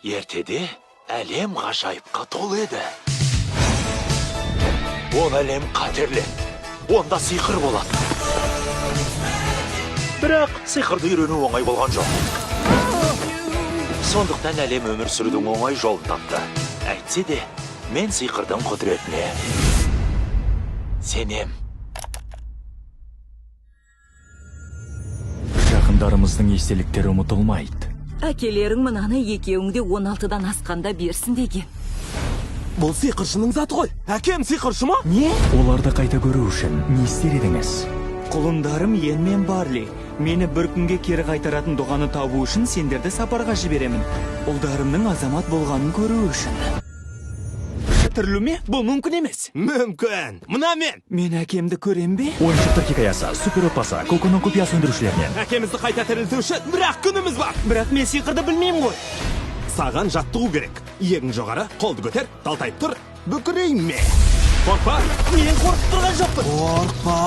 ертеде әлем ғажайыпқа толы еді. Ол әлем қатерлі, онда сиқыр болады. Бірақ сиқырды үйрену оңай болған жоқ. Сондықтан әлем өмір сүрудің оңай жолын тапты. Әйтсе де, мен сиқырдың құдіретіне сенем. Жақындарымыздың естеліктері ұмытылмайды. Әкелерің мынаны екеуіңде 16-дан асқанда берсін деген. Бұл сиқыршының заты ғой. Әкем сиқыршы ма? Не? Оларды қайта көру үшін не істер едіңіз? Құлындарым Йен мен Барли. Мені бір күнге кері қайтаратын дұғаны табу үшін сендерді сапарға жіберемін. Ұлдарымның азамат болғанын көру үшін. Тірілу ме? Бұл мүмкін емес. Мүмкін. Мына мен. Мен әкемді көрем бе? Ойыншықтар хикаясы, супер отбасы, Коконың құпия сөндірушілерінен. Әкемізді қайта тірілту үшін бір-ақ күніміз бар. Бірақ мен сиқырды білмеймін ғой. Саған жаттығу керек. Иегің жоғары, қолды көтер, талтайып тұр. Бүкірейме. Қорқпа. Мен қорқып тұрған жоқпын. Қорқпа.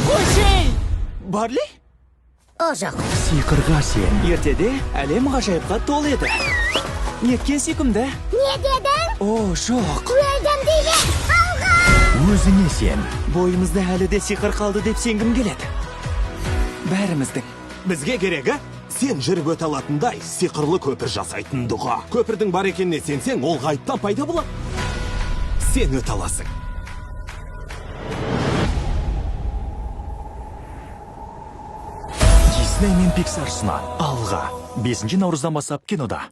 Қойшей! Барли? О жоқ. Сиқырға сен. Ертеде әлем ғажайыпқа толы еді. Неткен сүйкімді? Не дедің? О, жоқ. Өлдім дейме. Алға! Өзіңе сен. Бойымызда әлі де сиқыр қалды деп сенгім келеді. Бәріміздің. Бізге керегі сен жүріп өте алатындай сиқырлы көпір жасайтын дұға. Көпірдің бар екеніне сенсең, ол ғайыптан пайда болады. Сен өте аласың. Дисней мен Pixar ұсынады. Алға. 5 наурыздан бастап кинода.